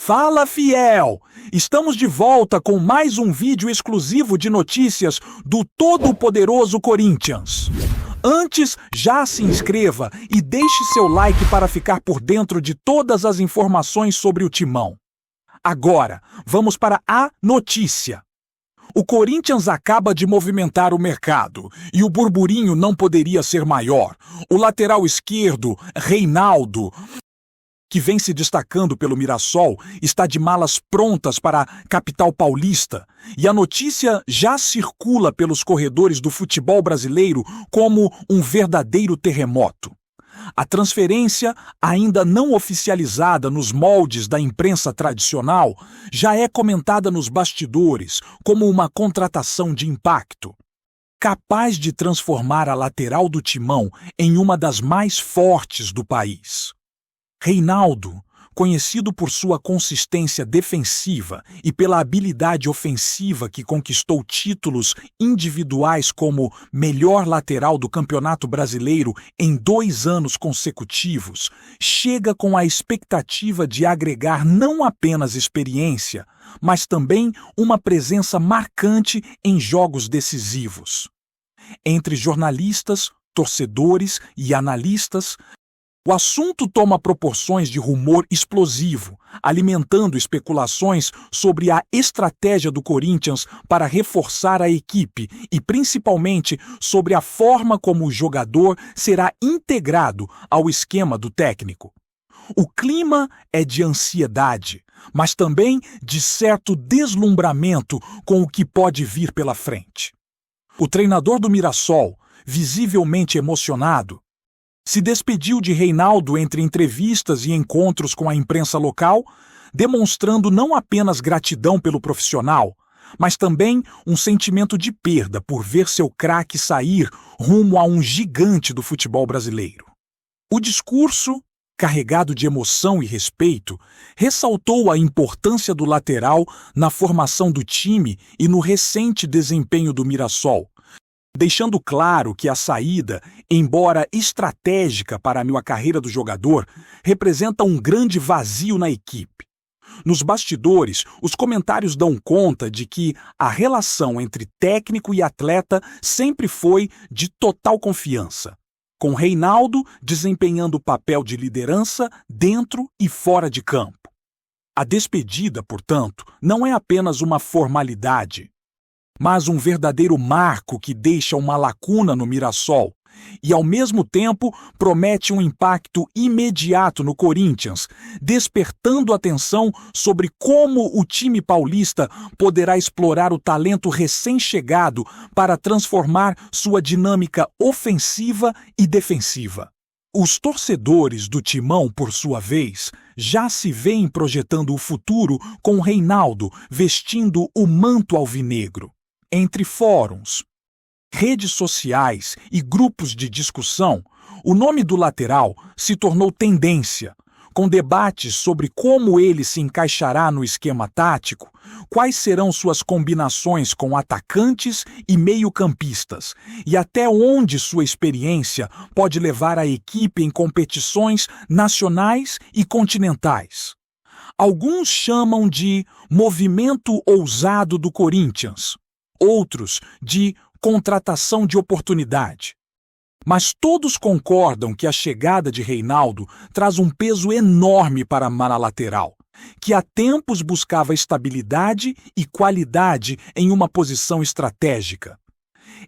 Fala, fiel! Estamos de volta com mais um vídeo exclusivo de notícias do todo-poderoso Corinthians. Antes, já se inscreva e deixe seu like para ficar por dentro de todas as informações sobre o Timão. Agora, vamos para a notícia. O Corinthians acaba de movimentar o mercado e o burburinho não poderia ser maior. O lateral esquerdo, Reinaldo, que vem se destacando pelo Mirassol, está de malas prontas para a capital paulista, e a notícia já circula pelos corredores do futebol brasileiro como um verdadeiro terremoto. A transferência, ainda não oficializada nos moldes da imprensa tradicional, já é comentada nos bastidores como uma contratação de impacto, capaz de transformar a lateral do Timão em uma das mais fortes do país. Reinaldo, conhecido por sua consistência defensiva e pela habilidade ofensiva que conquistou títulos individuais como melhor lateral do Campeonato Brasileiro em 2 anos consecutivos, chega com a expectativa de agregar não apenas experiência, mas também uma presença marcante em jogos decisivos. Entre jornalistas, torcedores e analistas, o assunto toma proporções de rumor explosivo, alimentando especulações sobre a estratégia do Corinthians para reforçar a equipe e, principalmente, sobre a forma como o jogador será integrado ao esquema do técnico. O clima é de ansiedade, mas também de certo deslumbramento com o que pode vir pela frente. O treinador do Mirassol, visivelmente emocionado, se despediu de Reinaldo entre entrevistas e encontros com a imprensa local, demonstrando não apenas gratidão pelo profissional, mas também um sentimento de perda por ver seu craque sair rumo a um gigante do futebol brasileiro. O discurso, carregado de emoção e respeito, ressaltou a importância do lateral na formação do time e no recente desempenho do Mirassol, deixando claro que a saída, embora estratégica para a carreira do jogador, representa um grande vazio na equipe. Nos bastidores, os comentários dão conta de que a relação entre técnico e atleta sempre foi de total confiança, com Reinaldo desempenhando o papel de liderança dentro e fora de campo. A despedida, portanto, não é apenas uma formalidade, mas um verdadeiro marco que deixa uma lacuna no Mirassol e, ao mesmo tempo, promete um impacto imediato no Corinthians, despertando atenção sobre como o time paulista poderá explorar o talento recém-chegado para transformar sua dinâmica ofensiva e defensiva. Os torcedores do Timão, por sua vez, já se veem projetando o futuro com Reinaldo vestindo o manto alvinegro. Entre fóruns, redes sociais e grupos de discussão, o nome do lateral se tornou tendência, com debates sobre como ele se encaixará no esquema tático, quais serão suas combinações com atacantes e meio-campistas, e até onde sua experiência pode levar a equipe em competições nacionais e continentais. Alguns chamam de movimento ousado do Corinthians, outros de contratação de oportunidade. Mas todos concordam que a chegada de Reinaldo traz um peso enorme para a ala lateral, que há tempos buscava estabilidade e qualidade em uma posição estratégica.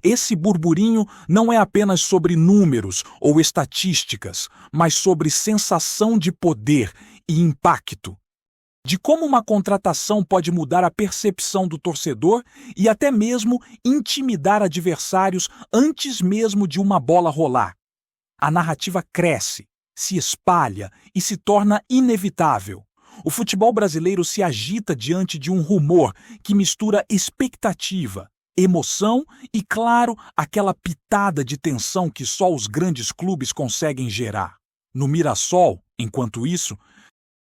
Esse burburinho não é apenas sobre números ou estatísticas, mas sobre sensação de poder e impacto, de como uma contratação pode mudar a percepção do torcedor e até mesmo intimidar adversários antes mesmo de uma bola rolar. A narrativa cresce, se espalha e se torna inevitável. O futebol brasileiro se agita diante de um rumor que mistura expectativa, emoção e, claro, aquela pitada de tensão que só os grandes clubes conseguem gerar. No Mirassol, enquanto isso,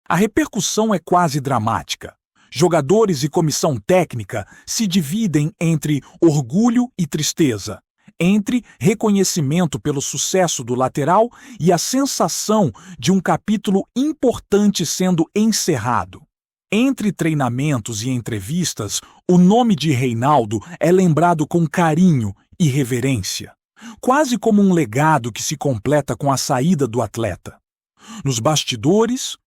a repercussão é quase dramática. Jogadores e comissão técnica se dividem entre orgulho e tristeza, entre reconhecimento pelo sucesso do lateral e a sensação de um capítulo importante sendo encerrado. Entre treinamentos e entrevistas, o nome de Reinaldo é lembrado com carinho e reverência, quase como um legado que se completa com a saída do atleta. Nos bastidores,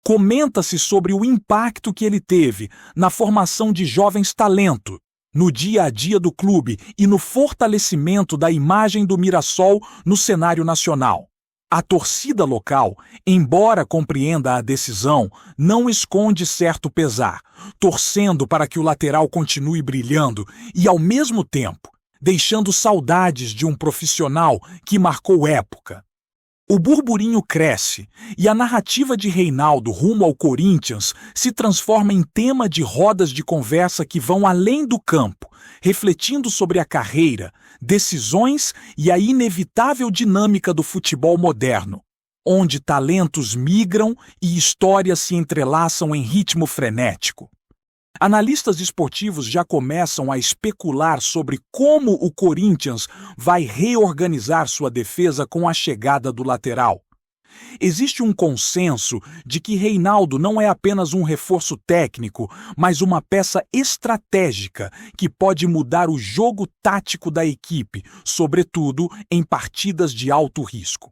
comenta-se sobre o impacto que ele teve na formação de jovens talentos, no dia a dia do clube e no fortalecimento da imagem do Mirassol no cenário nacional. A torcida local, embora compreenda a decisão, não esconde certo pesar, torcendo para que o lateral continue brilhando e, ao mesmo tempo, deixando saudades de um profissional que marcou época. O burburinho cresce e a narrativa de Reinaldo rumo ao Corinthians se transforma em tema de rodas de conversa que vão além do campo, refletindo sobre a carreira, decisões e a inevitável dinâmica do futebol moderno, onde talentos migram e histórias se entrelaçam em ritmo frenético. Analistas esportivos já começam a especular sobre como o Corinthians vai reorganizar sua defesa com a chegada do lateral. Existe um consenso de que Reinaldo não é apenas um reforço técnico, mas uma peça estratégica que pode mudar o jogo tático da equipe, sobretudo em partidas de alto risco.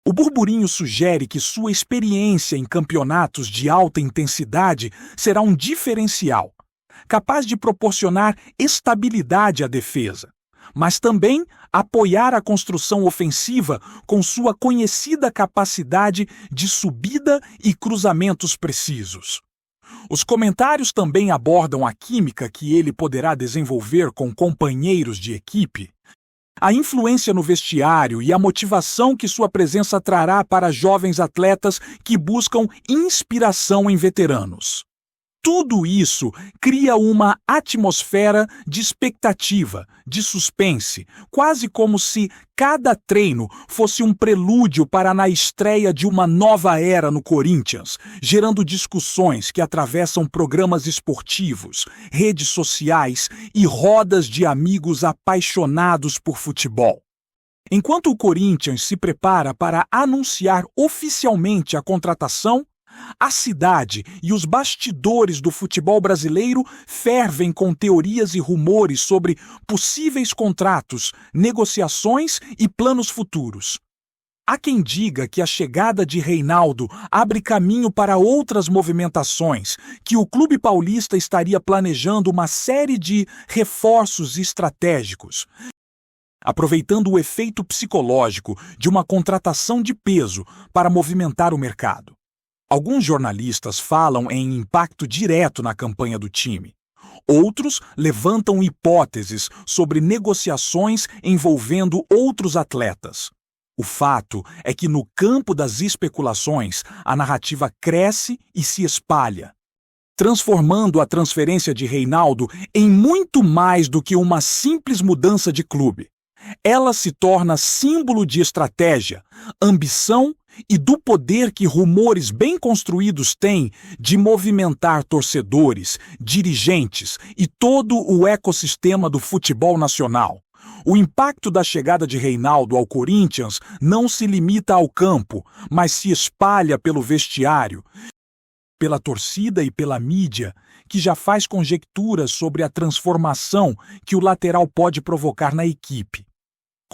O burburinho sugere que sua experiência em campeonatos de alta intensidade será um diferencial, capaz de proporcionar estabilidade à defesa, mas também apoiar a construção ofensiva com sua conhecida capacidade de subida e cruzamentos precisos. Os comentários também abordam a química que ele poderá desenvolver com companheiros de equipe, a influência no vestiário e a motivação que sua presença trará para jovens atletas que buscam inspiração em veteranos. Tudo isso cria uma atmosfera de expectativa, de suspense, quase como se cada treino fosse um prelúdio para a estreia de uma nova era no Corinthians, gerando discussões que atravessam programas esportivos, redes sociais e rodas de amigos apaixonados por futebol. Enquanto o Corinthians se prepara para anunciar oficialmente a contratação, a cidade e os bastidores do futebol brasileiro fervem com teorias e rumores sobre possíveis contratos, negociações e planos futuros. Há quem diga que a chegada de Reinaldo abre caminho para outras movimentações, que o clube paulista estaria planejando uma série de reforços estratégicos, aproveitando o efeito psicológico de uma contratação de peso para movimentar o mercado. Alguns jornalistas falam em impacto direto na campanha do time. Outros levantam hipóteses sobre negociações envolvendo outros atletas. O fato é que no campo das especulações, a narrativa cresce e se espalha, transformando a transferência de Reinaldo em muito mais do que uma simples mudança de clube. Ela se torna símbolo de estratégia, ambição e do poder que rumores bem construídos têm de movimentar torcedores, dirigentes e todo o ecossistema do futebol nacional. O impacto da chegada de Reinaldo ao Corinthians não se limita ao campo, mas se espalha pelo vestiário, pela torcida e pela mídia, que já faz conjecturas sobre a transformação que o lateral pode provocar na equipe.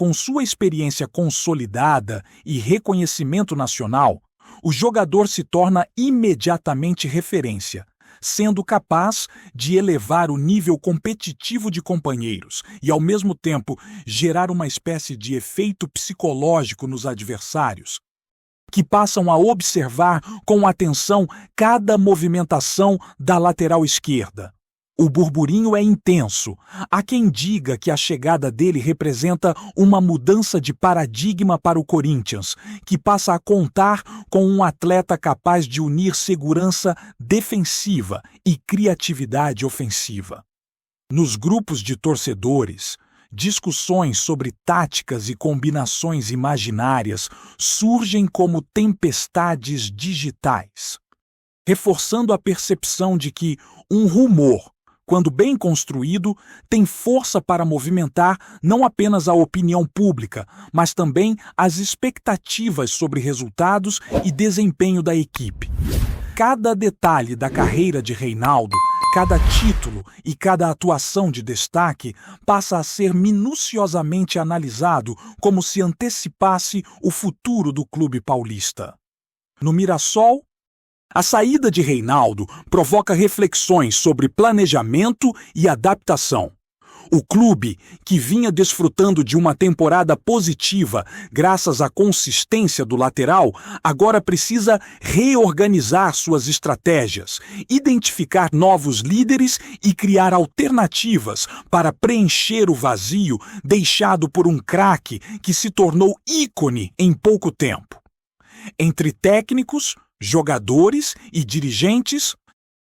Com sua experiência consolidada e reconhecimento nacional, o jogador se torna imediatamente referência, sendo capaz de elevar o nível competitivo de companheiros e, ao mesmo tempo, gerar uma espécie de efeito psicológico nos adversários, que passam a observar com atenção cada movimentação da lateral esquerda. O burburinho é intenso. Há quem diga que a chegada dele representa uma mudança de paradigma para o Corinthians, que passa a contar com um atleta capaz de unir segurança defensiva e criatividade ofensiva. Nos grupos de torcedores, discussões sobre táticas e combinações imaginárias surgem como tempestades digitais, reforçando a percepção de que um rumor, quando bem construído, tem força para movimentar não apenas a opinião pública, mas também as expectativas sobre resultados e desempenho da equipe. cada detalhe da carreira de Reinaldo, cada título e cada atuação de destaque passa a ser minuciosamente analisado como se antecipasse o futuro do clube paulista. No Mirassol, a saída de Reinaldo provoca reflexões sobre planejamento e adaptação. O clube, que vinha desfrutando de uma temporada positiva graças à consistência do lateral, agora precisa reorganizar suas estratégias, identificar novos líderes e criar alternativas para preencher o vazio deixado por um craque que se tornou ícone em pouco tempo. Entre técnicos, jogadores e dirigentes,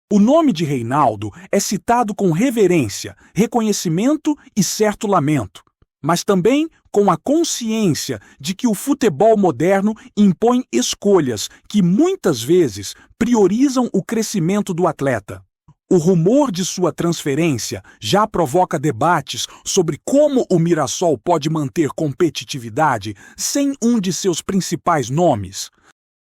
o nome de Reinaldo é citado com reverência, reconhecimento e certo lamento, mas também com a consciência de que o futebol moderno impõe escolhas que muitas vezes priorizam o crescimento do atleta. O rumor de sua transferência já provoca debates sobre como o Mirassol pode manter competitividade sem um de seus principais nomes,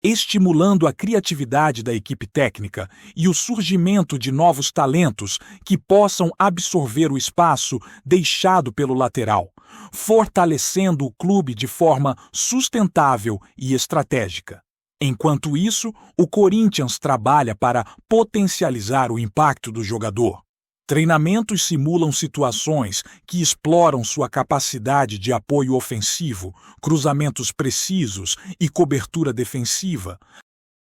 estimulando a criatividade da equipe técnica e o surgimento de novos talentos que possam absorver o espaço deixado pelo lateral, fortalecendo o clube de forma sustentável e estratégica. Enquanto isso, o Corinthians trabalha para potencializar o impacto do jogador. Treinamentos simulam situações que exploram sua capacidade de apoio ofensivo, cruzamentos precisos e cobertura defensiva,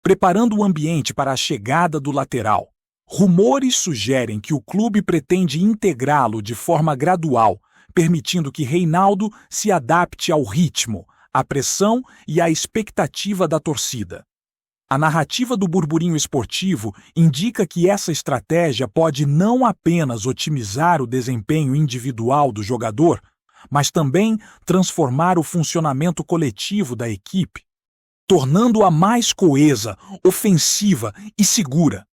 preparando o ambiente para a chegada do lateral. Rumores sugerem que o clube pretende integrá-lo de forma gradual, permitindo que Reinaldo se adapte ao ritmo, à pressão e à expectativa da torcida. A narrativa do burburinho esportivo indica que essa estratégia pode não apenas otimizar o desempenho individual do jogador, mas também transformar o funcionamento coletivo da equipe, tornando-a mais coesa, ofensiva e segura.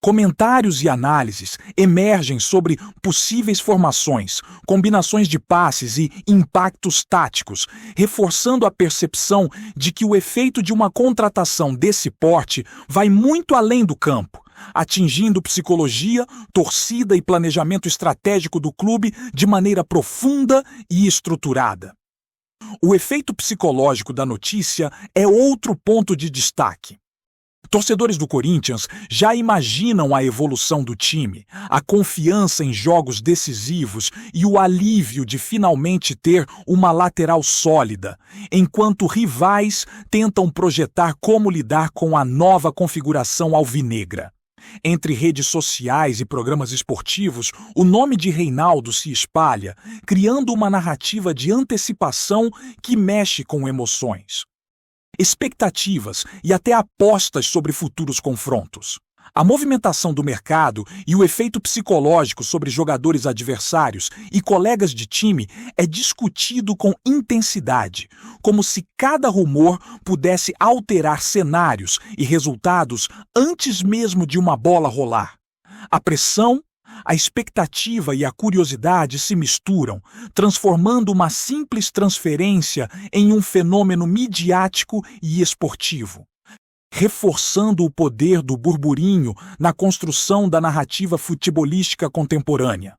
Comentários e análises emergem sobre possíveis formações, combinações de passes e impactos táticos, reforçando a percepção de que o efeito de uma contratação desse porte vai muito além do campo, atingindo psicologia, torcida e planejamento estratégico do clube de maneira profunda e estruturada. O efeito psicológico da notícia é outro ponto de destaque. Torcedores do Corinthians já imaginam a evolução do time, a confiança em jogos decisivos e o alívio de finalmente ter uma lateral sólida, enquanto rivais tentam projetar como lidar com a nova configuração alvinegra. Entre redes sociais e programas esportivos, o nome de Reinaldo se espalha, criando uma narrativa de antecipação que mexe com emoções, expectativas e até apostas sobre futuros confrontos. A movimentação do mercado e o efeito psicológico sobre jogadores adversários e colegas de time é discutido com intensidade, como se cada rumor pudesse alterar cenários e resultados antes mesmo de uma bola rolar. A pressão, a expectativa e a curiosidade se misturam, transformando uma simples transferência em um fenômeno midiático e esportivo, reforçando o poder do burburinho na construção da narrativa futebolística contemporânea.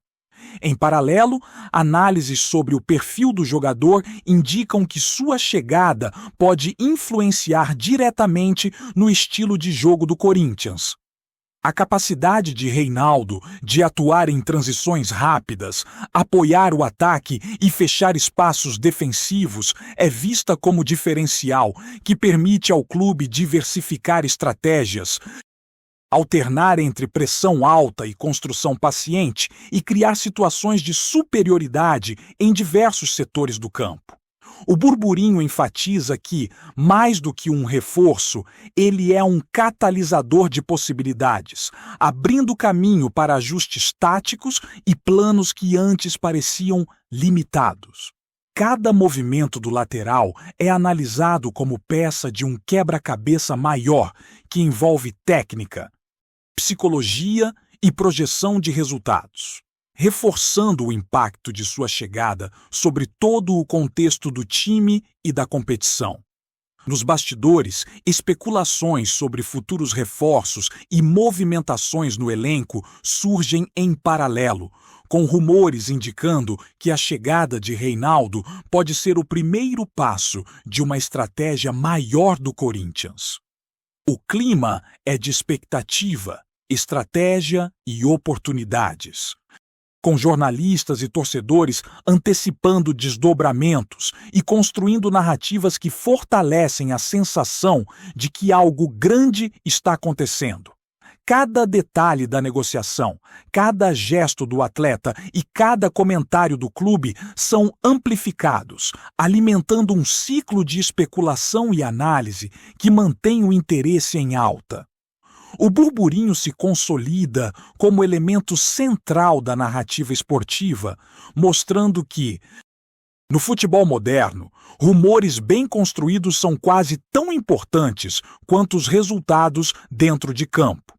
Em paralelo, análises sobre o perfil do jogador indicam que sua chegada pode influenciar diretamente no estilo de jogo do Corinthians. A capacidade de Reinaldo de atuar em transições rápidas, apoiar o ataque e fechar espaços defensivos é vista como diferencial que permite ao clube diversificar estratégias, alternar entre pressão alta e construção paciente e criar situações de superioridade em diversos setores do campo. O burburinho enfatiza que, mais do que um reforço, ele é um catalisador de possibilidades, abrindo caminho para ajustes táticos e planos que antes pareciam limitados. Cada movimento do lateral é analisado como peça de um quebra-cabeça maior que envolve técnica, psicologia e projeção de resultados, reforçando o impacto de sua chegada sobre todo o contexto do time e da competição. Nos bastidores, especulações sobre futuros reforços e movimentações no elenco surgem em paralelo, com rumores indicando que a chegada de Reinaldo pode ser o primeiro passo de uma estratégia maior do Corinthians. O clima é de expectativa, estratégia e oportunidades, com jornalistas e torcedores antecipando desdobramentos e construindo narrativas que fortalecem a sensação de que algo grande está acontecendo. Cada detalhe da negociação, cada gesto do atleta e cada comentário do clube são amplificados, alimentando um ciclo de especulação e análise que mantém o interesse em alta. O burburinho se consolida como elemento central da narrativa esportiva, mostrando que, no futebol moderno, rumores bem construídos são quase tão importantes quanto os resultados dentro de campo.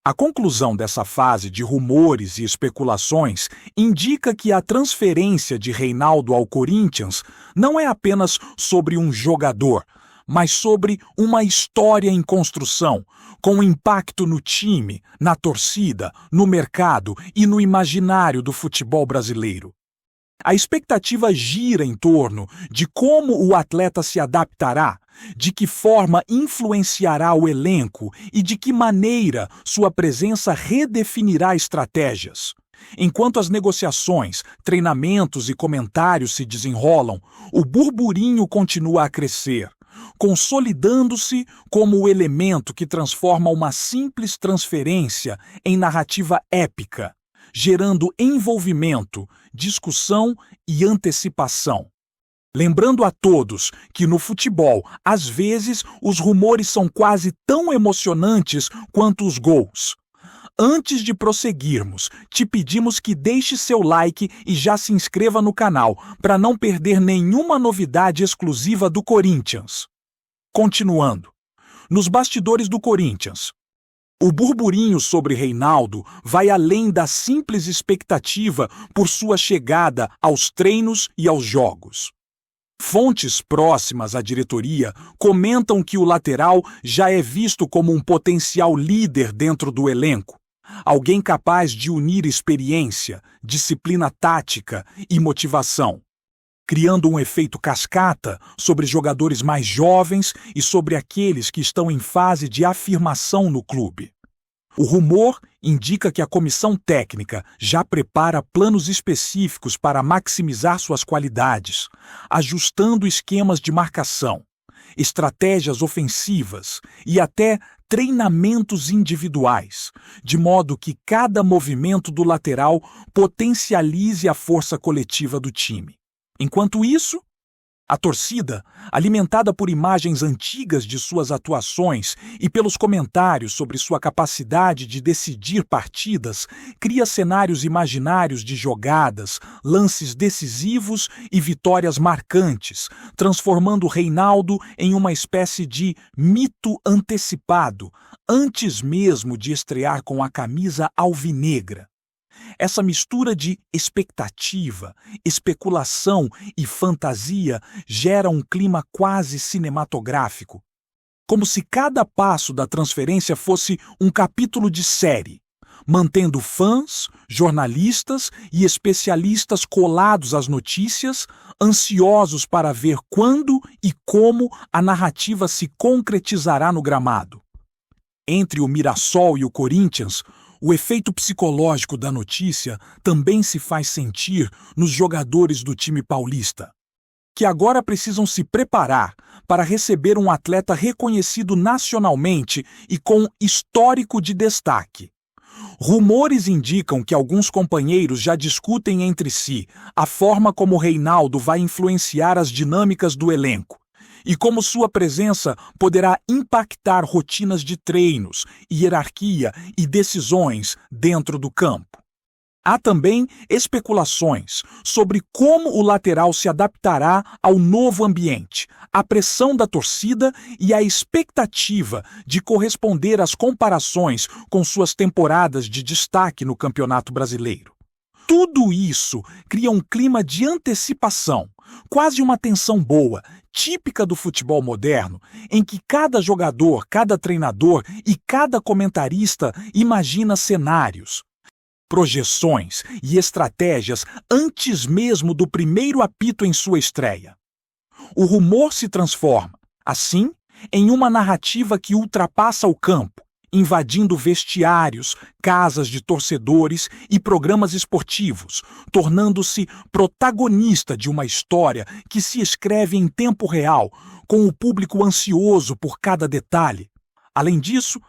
A conclusão dessa fase de rumores e especulações indica que a transferência de Reinaldo ao Corinthians não é apenas sobre um jogador, mas sobre uma história em construção, com impacto no time, na torcida, no mercado e no imaginário do futebol brasileiro. A expectativa gira em torno de como o atleta se adaptará, de que forma influenciará o elenco e de que maneira sua presença redefinirá estratégias. Enquanto as negociações, treinamentos e comentários se desenrolam, o burburinho continua a crescer, consolidando-se como o elemento que transforma uma simples transferência em narrativa épica, gerando envolvimento, discussão e antecipação. Lembrando a todos que no futebol, às vezes, os rumores são quase tão emocionantes quanto os gols. Antes de prosseguirmos, te pedimos que deixe seu like e já se inscreva no canal para não perder nenhuma novidade exclusiva do Corinthians. Continuando, nos bastidores do Corinthians, o burburinho sobre Reinaldo vai além da simples expectativa por sua chegada aos treinos e aos jogos. Fontes próximas à diretoria comentam que o lateral já é visto como um potencial líder dentro do elenco, alguém capaz de unir experiência, disciplina tática e motivação, criando um efeito cascata sobre jogadores mais jovens e sobre aqueles que estão em fase de afirmação no clube. O rumor indica que a comissão técnica já prepara planos específicos para maximizar suas qualidades, ajustando esquemas de marcação, estratégias ofensivas e até treinamentos individuais, de modo que cada movimento do lateral potencialize a força coletiva do time. Enquanto isso, a torcida, alimentada por imagens antigas de suas atuações e pelos comentários sobre sua capacidade de decidir partidas, cria cenários imaginários de jogadas, lances decisivos e vitórias marcantes, transformando Reinaldo em uma espécie de mito antecipado, antes mesmo de estrear com a camisa alvinegra. Essa mistura de expectativa, especulação e fantasia gera um clima quase cinematográfico, como se cada passo da transferência fosse um capítulo de série, mantendo fãs, jornalistas e especialistas colados às notícias, ansiosos para ver quando e como a narrativa se concretizará no gramado. Entre o Mirassol e o Corinthians, o efeito psicológico da notícia também se faz sentir nos jogadores do time paulista, que agora precisam se preparar para receber um atleta reconhecido nacionalmente e com histórico de destaque. Rumores indicam que alguns companheiros já discutem entre si a forma como Reinaldo vai influenciar as dinâmicas do elenco e como sua presença poderá impactar rotinas de treinos, hierarquia e decisões dentro do campo. Há também especulações sobre como o lateral se adaptará ao novo ambiente, à pressão da torcida e à expectativa de corresponder às comparações com suas temporadas de destaque no Campeonato Brasileiro. Tudo isso cria um clima de antecipação, Quase uma tensão boa, típica do futebol moderno, em que cada jogador, cada treinador e cada comentarista imagina cenários, projeções e estratégias antes mesmo do primeiro apito em sua estreia. O rumor se transforma, assim, em uma narrativa que ultrapassa o campo, invadindo vestiários, casas de torcedores e programas esportivos, tornando-se protagonista de uma história que se escreve em tempo real, com o público ansioso por cada detalhe. Além disso,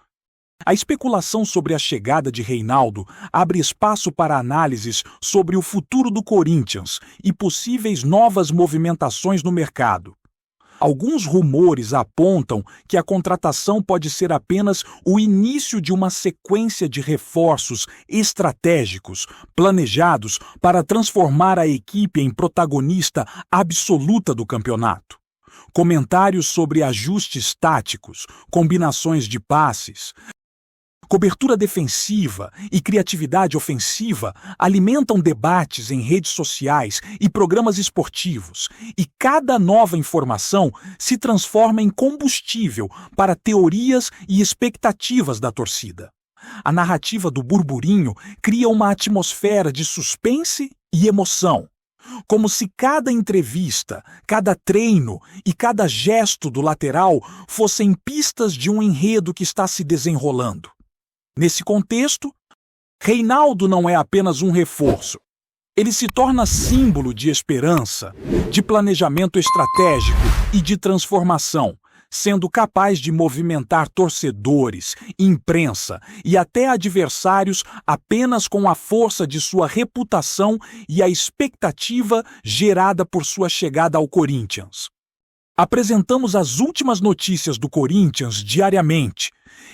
a especulação sobre a chegada de Reinaldo abre espaço para análises sobre o futuro do Corinthians e possíveis novas movimentações no mercado. Alguns rumores apontam que a contratação pode ser apenas o início de uma sequência de reforços estratégicos planejados para transformar a equipe em protagonista absoluta do campeonato. Comentários sobre ajustes táticos, combinações de passes, cobertura defensiva e criatividade ofensiva alimentam debates em redes sociais e programas esportivos, e cada nova informação se transforma em combustível para teorias e expectativas da torcida. A narrativa do burburinho cria uma atmosfera de suspense e emoção, como se cada entrevista, cada treino e cada gesto do lateral fossem pistas de um enredo que está se desenrolando. Nesse contexto, Reinaldo não é apenas um reforço. Ele se torna símbolo de esperança, de planejamento estratégico e de transformação, sendo capaz de movimentar torcedores, imprensa e até adversários apenas com a força de sua reputação e a expectativa gerada por sua chegada ao Corinthians. Apresentamos as últimas notícias do Corinthians diariamente.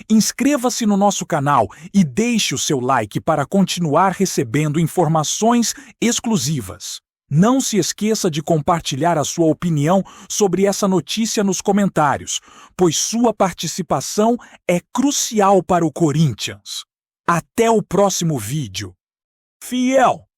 Inscreva-se no nosso canal e deixe o seu like para continuar recebendo informações exclusivas. Não se esqueça de compartilhar a sua opinião sobre essa notícia nos comentários, pois sua participação é crucial para o Corinthians. Até o próximo vídeo. Fiel!